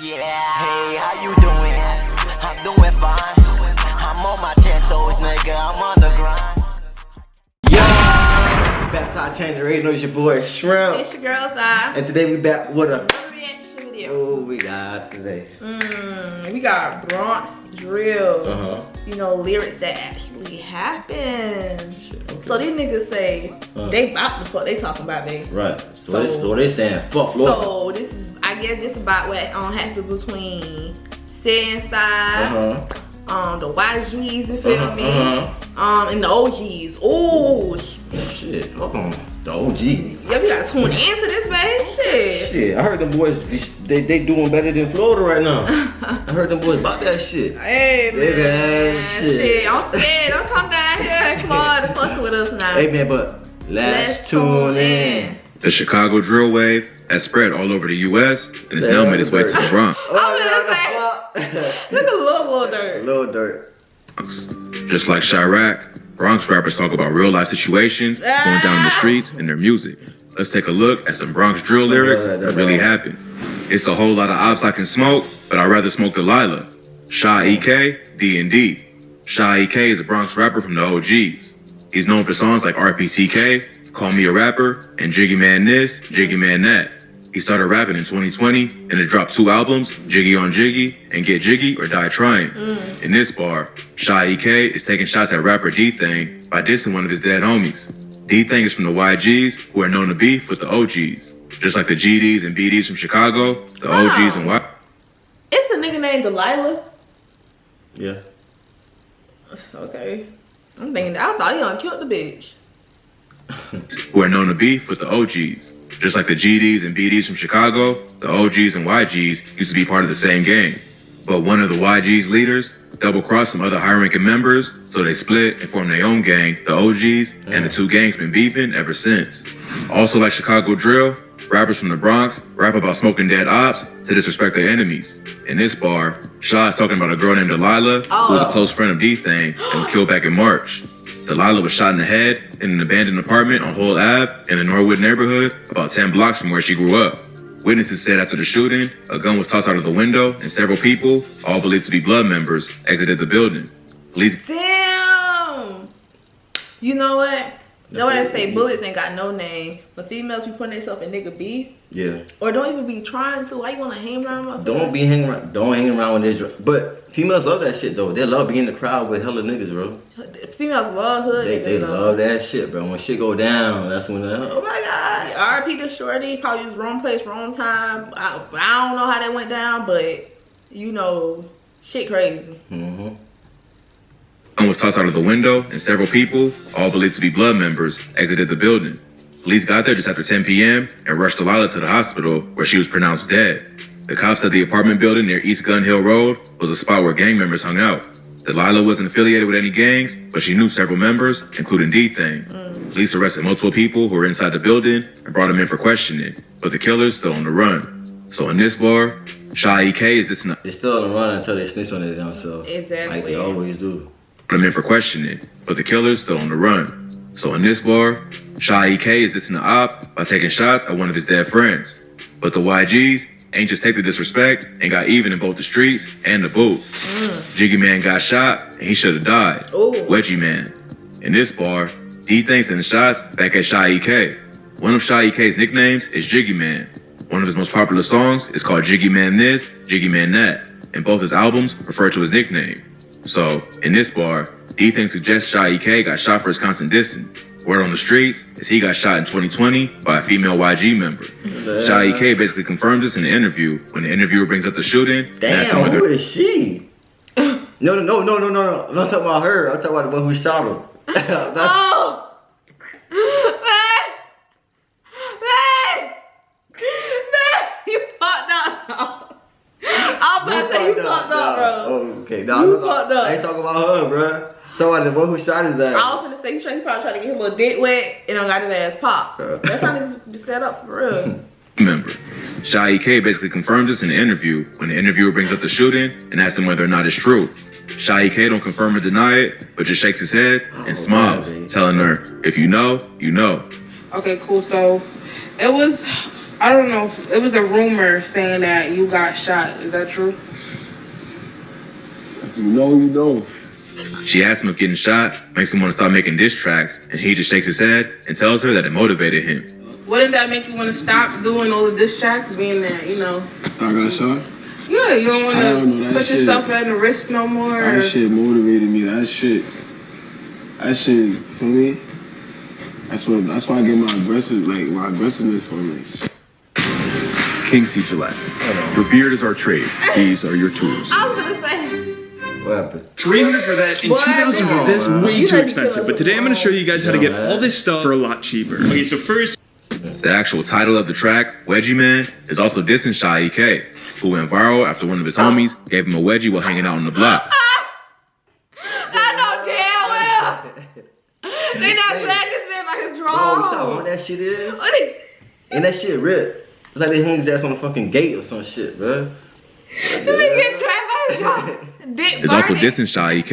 Yeah, hey, how you doing? I'm doing fine. I'm on my 10 toes, nigga. I'm on the grind. Yo! Back to our channel. Already know it's your boy Shrimp. It's your girl Sha. And today we back with a reaction video. Oh, we got today. We got Bronx drill. Uh-huh. Lyrics that actually happen. Okay. So these niggas say they about the fuck they talking about, baby. Right. So they saying fuck Florida. So this is, I guess this about what happened between Sevside, the YGs, you feel me? And the OGs. Oh shit. Hold on. The OGs. Yeah, we gotta tune into this, baby. Shit, I heard them boys they doing better than Florida right now. I heard them boys about that shit. Hey man, shit. I'm scared. Don't come down here in Florida fucking with us now. Hey man, but let's tune in. The Chicago drill wave has spread all over the U.S. and has now made its way to the Bronx. Look at Lil Dirt. Lil Dirt. Just like Sha Ek, Bronx rappers talk about real life situations going down in the streets in their music. Let's take a look at some Bronx drill lyrics that really happened. It's a whole lot of ops I can smoke, but I'd rather smoke Delilah. Sha Ek, D&D. Sha Ek is a Bronx rapper from the OGs. He's known for songs like RPCK, Call Me a Rapper, and Jiggy Man this, Jiggy Man that. He started rapping in 2020 and has dropped 2 albums, Jiggy on Jiggy and Get Jiggy or Die Trying. In this bar, Sha Ek is taking shots at rapper D-Thing by dissing one of his dead homies. D-Thing is from the YGs, who are known to beef with the OGs. Just like the GDs and BDs from Chicago, the OGs and Y. It's a nigga named Delilah. Yeah. Okay. I'm thinking, I thought he done killed the bitch. Who are known to beef with the OGs. Just like the GDs and BDs from Chicago, the OGs and YGs used to be part of the same gang. But one of the YG's leaders double-crossed some other high-ranking members, so they split and formed their own gang, the OGs, and the 2 gangs been beefing ever since. Also like Chicago drill, rappers from the Bronx rap about smoking dead ops to disrespect their enemies. In this bar, Sha is talking about a girl named Delilah, who was a close friend of D-Thing and was killed back in March. Delilah was shot in the head in an abandoned apartment on Hull Ave in the Norwood neighborhood, about 10 blocks from where she grew up. Witnesses said after the shooting, a gun was tossed out of the window and several people, all believed to be blood members, exited the building. Police. Damn! You know what? No one say bullets ain't got no name, but females be putting themselves in nigga beef. Yeah. Or don't even be trying to. Why you wanna hang around my Don't hang around when they're but females love that shit though. They love being in the crowd with hella niggas, bro. Females love hood. They love that shit, bro. When shit go down, that's when they're, oh my god. RP to Shorty, probably was wrong place, wrong time. I don't know how that went down, but shit crazy. One was tossed out of the window, and several people, all believed to be blood members, exited the building. Police got there just after 10 p.m. and rushed Delilah to the hospital, where she was pronounced dead. The cops said the apartment building near East Gun Hill Road was a spot where gang members hung out. Delilah wasn't affiliated with any gangs, but she knew several members, including D-Thing. Police arrested multiple people who were inside the building and brought them in for questioning, but the killer's still on the run. So in this bar, Sha Ek is this not. They're still on the run until they snitch on it themselves. Exactly. Like they always do. Put them in for questioning, but the killer's still on the run. So in this bar, Sha Ek is dissing the op by taking shots at one of his dead friends. But the YGs ain't just take the disrespect and got even in both the streets and the booth. Jiggy Man got shot and he should have died. Wedgie Man. In this bar, D-Thing sending shots back at Sha Ek. One of Sha Ek's nicknames is Jiggy Man. One of his most popular songs is called Jiggy Man this, Jiggy Man that, and both his albums refer to his nickname. So, in this bar, D-Thing suggests Sha Ek got shot for his constant dissing. Word on the streets is he got shot in 2020 by a female YG member. Sha Ek basically confirms this in the interview when the interviewer brings up the shooting. Damn, who is she? No. I'm not talking about her. I'm talking about the one who shot him. You fucked up. I'm about to say you fucked up, bro. Oh, okay. You fucked up. I ain't talking about her, bro. Talking about the one who shot his ass. I was finna say, he probably tried to get his little dick wet and got his ass popped. That's how niggas be set up for real. Member. Sha Ek basically confirms this in the interview when the interviewer brings up the shooting and asks him whether or not it's true. Sha Ek don't confirm or deny it, but just shakes his head and smiles, telling her, if you know, you know. Okay, cool. So it was I don't know. It was a rumor saying that you got shot. Is that true? If you know, you know. She asks him if getting shot makes him want to stop making diss tracks, and he just shakes his head and tells her that it motivated him. Wouldn't that make you want to stop doing all the diss tracks, being that, you know? I got shot? Yeah, you don't want to put yourself at a risk no more? That shit motivated me. That shit, for me, that's why I get my aggressiveness from it. King Gillette. Your beard is our trade. These are your tools. I was gonna say. What happened? 300 for that and 2,000 for this. Way too expensive. But today I'm gonna show you guys how to get all this stuff for a lot cheaper. Okay, so first. The actual title of the track, Wedgie Man, is also dissing Sha Ek, who went viral after one of his homies gave him a wedgie while hanging out on the block. I know damn well. They not glad this man like it's wrong. Oh, you saw what that shit is? And that shit ripped. It's like they hung his ass on the fucking gate or some shit, bro. It's also dissing Sha Ek,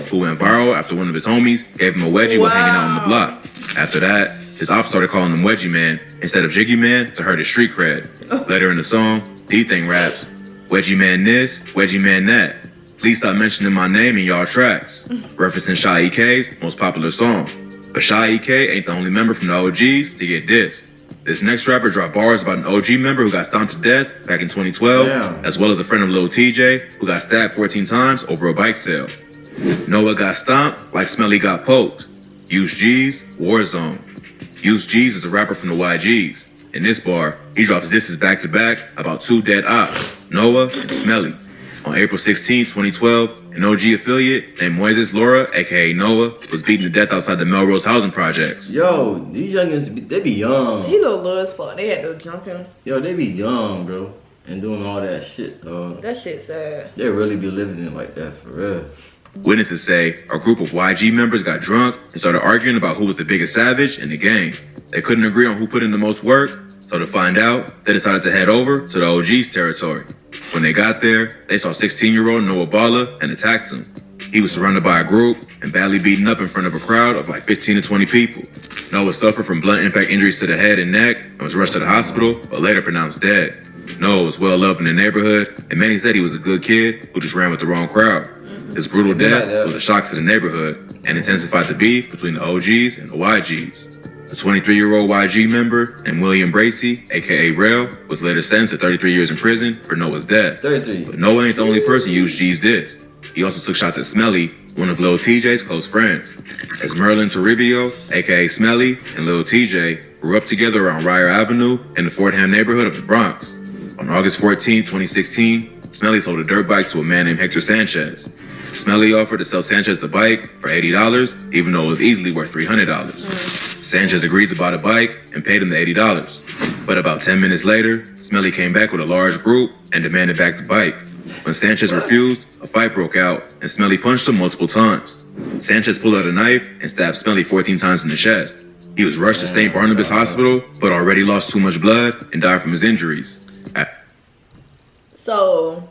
who went viral after one of his homies gave him a wedgie while hanging out on the block. After that, his ops started calling him Wedgie Man instead of Jiggy Man to hurt his street cred. Later in the song, D-Thing raps, Wedgie Man this, Wedgie Man that. Please stop mentioning my name in y'all tracks. Referencing Sha Ek's most popular song. But Sha Ek ain't the only member from the OGs to get dissed. This next rapper dropped bars about an OG member who got stomped to death back in 2012, as well as a friend of Lil TJ who got stabbed 14 times over a bike sale. Noah got stomped like Smelly got poked. Use G's, War Zone. Use G's is a rapper from the YGs. In this bar, he drops disses back to back about two dead ops, Noah and Smelly. On April 16, 2012, an OG affiliate named Moises Laura, aka Noah, was beaten to death outside the Melrose housing projects. Yo, these youngins, they be young. He look as fuck. They had to jump him. Yo, they be young, bro. And doing all that shit, dog. That shit sad. They really be living it like that, for real. Witnesses say a group of YG members got drunk and started arguing about who was the biggest savage in the gang. They couldn't agree on who put in the most work, so to find out, they decided to head over to the OG's territory. When they got there, they saw 16-year-old Noah Balla and attacked him. He was surrounded by a group and badly beaten up in front of a crowd of like 15 to 20 people. Noah suffered from blunt impact injuries to the head and neck and was rushed to the hospital, but later pronounced dead. Noah was well loved in the neighborhood, and many said he was a good kid who just ran with the wrong crowd. His brutal death was a shock to the neighborhood and intensified the beef between the OGs and the YGs. The 23-year-old YG member named William Bracey, aka Rail, was later sentenced to 33 years in prison for Noah's death. 33. But Noah ain't the only person used G's dissed. He also took shots at Smelly, one of Lil TJ's close friends. As Merlin Toribio, aka Smelly, and Lil TJ grew up together around Ryer Avenue in the Fordham neighborhood of the Bronx. On August 14, 2016, Smelly sold a dirt bike to a man named Hector Sanchez. Smelly offered to sell Sanchez the bike for $80, even though it was easily worth $300. Sanchez agreed to buy the bike and paid him the $80. But about 10 minutes later, Smelly came back with a large group and demanded back the bike. When Sanchez refused, a fight broke out and Smelly punched him multiple times. Sanchez pulled out a knife and stabbed Smelly 14 times in the chest. He was rushed to St. Barnabas Hospital, but already lost too much blood and died from his injuries. So,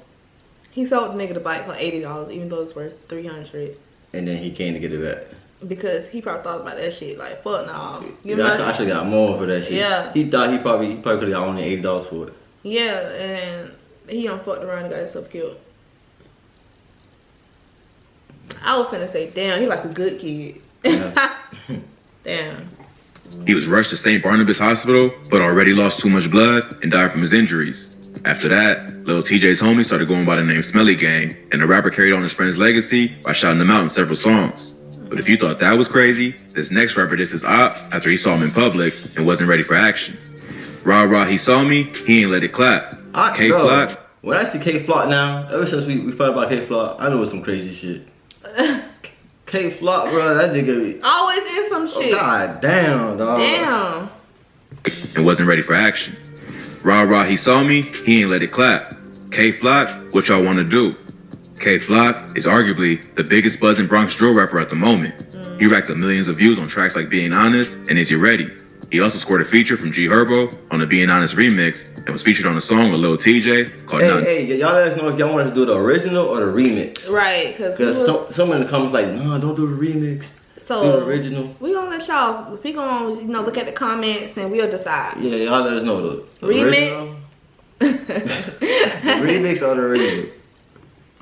he sold the nigga the bike for $80, even though it's worth $300. And then he came to get it back. Because he probably thought about that shit like, fuck no. I should got more for that shit. Yeah. He thought he probably could have got only $80 for it. Yeah, and he done fucked around and got himself killed. I was finna say, damn, he like a good kid. Yeah. Damn. He was rushed to St. Barnabas Hospital, but already lost too much blood and died from his injuries. After that, Lil TJ's homie started going by the name Smelly Gang, and the rapper carried on his friend's legacy by shouting him out in several songs. But if you thought that was crazy, this next rapper dissed his op after he saw him in public and wasn't ready for action. Rah rah, he saw me, he ain't let it clap. K-Flock. When I see K-Flock now, ever since we found about K-Flock, I know it's some crazy shit. K-Flock, bro, that nigga always is some shit. God damn, dog. Damn. And wasn't ready for action. Rah rah, he saw me, he ain't let it clap. K-Flock, what y'all wanna do? K-Flock is arguably the biggest buzzing Bronx drill rapper at the moment. He racked up millions of views on tracks like Being Honest and Is You Ready? He also scored a feature from G Herbo on the Being Honest remix and was featured on a song with Lil TJ called Hey, y'all let us know if y'all want us to do the original or the remix. Right, because someone in the comments like, no, don't do the remix. So original. We gonna let y'all. We gonna look at the comments and we'll decide. Yeah, y'all let us know the remix. The remix or the original.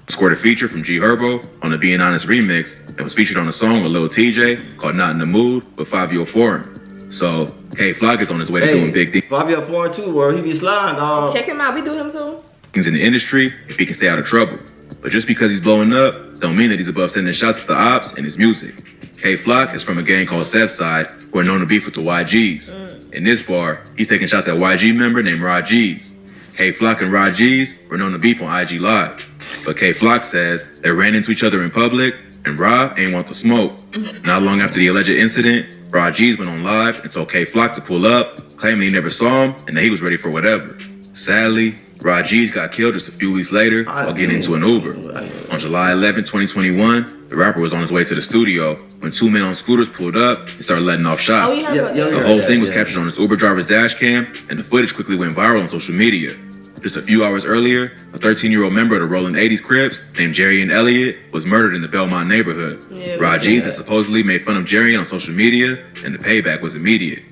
Scored a feature from G Herbo on the Being Honest remix and was featured on a song with Lil TJ called Not in the Mood with Fabio Foreign. So K Flock is on his way to doing big things. Fabio Foreign too, where he be sliding, dog. Check him out. We do him soon. In the industry if he can stay out of trouble. But just because he's blowing up, don't mean that he's above sending shots at the ops and his music. K Flock is from a gang called Sevside, who are known to beef with the YGs. In this bar, he's taking shots at YG member named Rajeev. K Flock and Rajeev were known to beef on IG Live. But K Flock says they ran into each other in public and Ra ain't want the smoke. Not long after the alleged incident, Rajeev went on live and told K Flock to pull up, claiming he never saw him and that he was ready for whatever. Sadly, Rajeev got killed just a few weeks later while getting into an Uber. On July 11, 2021, the rapper was on his way to the studio when two men on scooters pulled up and started letting off shots. The whole thing was captured on his Uber driver's dash cam, and the footage quickly went viral on social media. Just a few hours earlier, a 13-year-old member of the Rolling 80s Crips named Jerry and Elliott was murdered in the Belmont neighborhood. Rajeev had supposedly made fun of Jerry on social media, and the payback was immediate.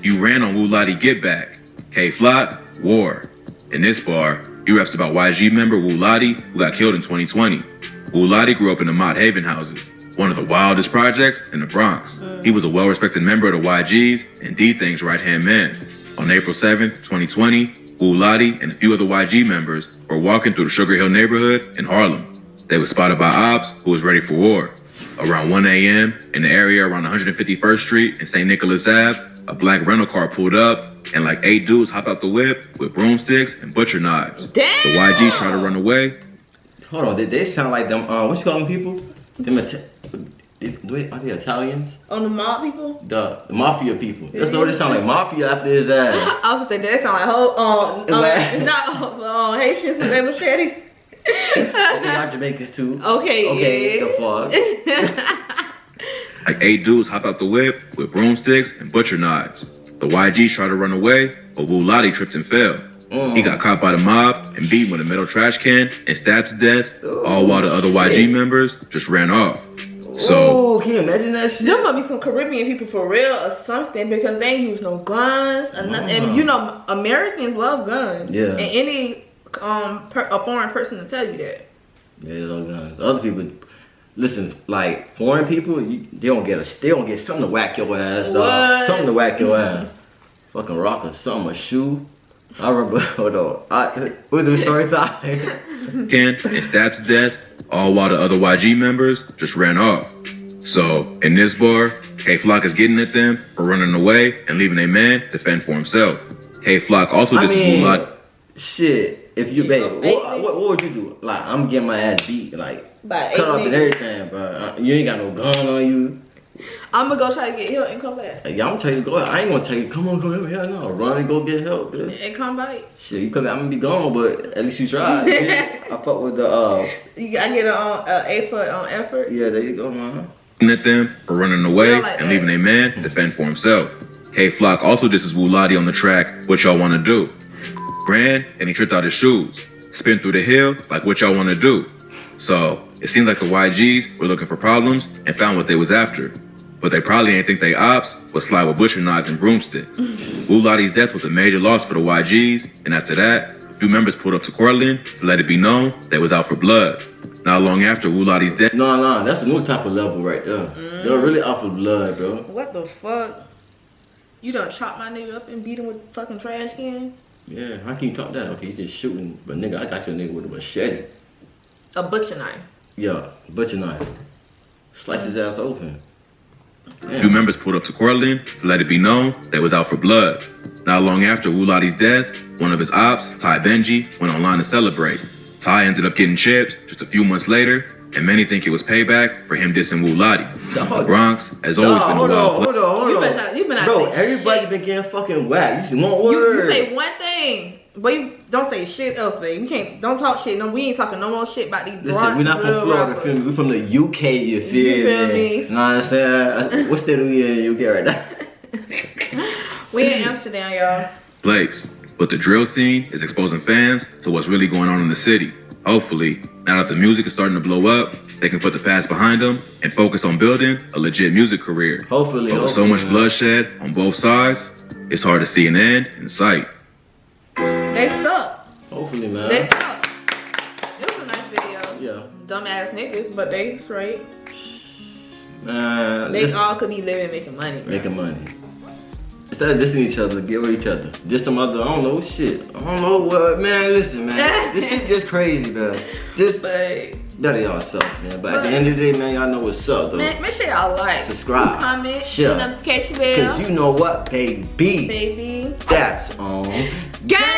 You ran on Wuladi Get Back. K Flock, War. In this bar, he raps about YG member Wuladi, who got killed in 2020. Wuladi grew up in the Mott Haven houses, one of the wildest projects in the Bronx. He was a well-respected member of the YGs and D-Thing's right-hand man. On April 7th, 2020, Wuladi and a few other YG members were walking through the Sugar Hill neighborhood in Harlem. They were spotted by ops who was ready for war. Around 1 a.m., in the area around 151st Street and St. Nicholas Ave, a black rental car pulled up, and like 8 dudes hopped out the whip with broomsticks and butcher knives. Damn. The YGs tried to run away. Hold on, they sound like them, what you call them people? Are they Italians? On the mob people? The mafia people. That's what they sound like, mafia after his ass. I was saying that sound like Haitians and their machetes. They are Jamaicans too. Okay, the fuck. Like 8 dudes hopped out the whip with broomsticks and butcher knives. The YGs tried to run away, but Wuladi tripped and fell. He got caught by the mob and beaten with a metal trash can and stabbed to death, all while the other YG members just ran off. So, can you imagine that shit? There might be some Caribbean people for real or something because they ain't use no guns or nothing. And you know, Americans love guns. Yeah. And any a foreign person to tell you that. Yeah, they love guns. Other people, listen, like foreign people, they don't get something to whack your ass. Something to whack your ass. Fucking rock or something, a shoe. I remember, hold on. What was the story time? And stabbed to death, all while the other YG members just ran off. So, in this bar, K Flock is getting at them for running away and leaving a man to fend for himself. K Flock also disses Wuladi. Shit, if you what would you do? Like, I'm getting my ass beat, like cut off and everything, bro. You ain't got no gun on you. I'm gonna go try to get help and come back. Yeah, I'm gonna tell you to go. I ain't gonna tell you, come on, go here. Hell no, run and go get help, bitch. And come back. Shit, you come back, I'm gonna be gone, but at least you tried. I fuck with the I get an A for effort. Yeah, there you go, man. At them for running away and leaving a man to fend for himself. K Flock also disses Wuladi on the track, What Y'all Wanna Do. Ran and he tripped out his shoes. Spin through the hill like what y'all wanna do. So it seems like the YGs were looking for problems and found what they was after. But they probably ain't think they ops would slide with butcher knives and broomsticks. Wuladi's death was a major loss for the YGs, and after that, a few members pulled up to Cortland to let it be known they was out for blood. Not long after Wuladi's death. No, that's a new type of level right there. They're really out for blood, bro. What the fuck? You done chop my nigga up and beat him with fucking trash can? Yeah, how can you talk that? Okay, you just shooting, but nigga, I got your nigga with a machete. A butcher knife. Yeah, butcher knife. Slice his ass open. A few members pulled up to Cortland to let it be known they was out for blood. Not long after Wuladi's death, one of his ops, Ty Benji, went online to celebrate. Ty ended up getting chipped just a few months later, and many think it was payback for him dissing Wuladi. The Bronx has always been a wild place. Hold on. Bro, everybody been getting fucking whacked. You just want word. You say one thing, but you don't say shit else, babe. You can't, don't talk shit. No, we ain't talking no more shit about these Bronx. Listen, we're not from Florida, feel me? We from the UK, you feel me? You know what I'm saying? What state are we in the UK right now? We in Amsterdam, y'all. Place. But the drill scene is exposing fans to what's really going on in the city. Hopefully, now that the music is starting to blow up, they can put the past behind them and focus on building a legit music career. Hopefully, but with so much bloodshed on both sides, it's hard to see an end in sight. They suck. Hopefully, man. They suck. It was a nice video. Yeah. Dumbass niggas, but they straight. Man, they all could be living, making money. Bro. Making money. Instead of dissing each other, get with each other. Just some other, I don't know shit. I don't know what, man. Listen, man. This shit just crazy, man. Just better y'all self, man. But at the end of the day, man, y'all know what's up, though. Man, make sure y'all like, subscribe, comment, share, notification bell. Cause you know what, baby. Baby. That's on Gang.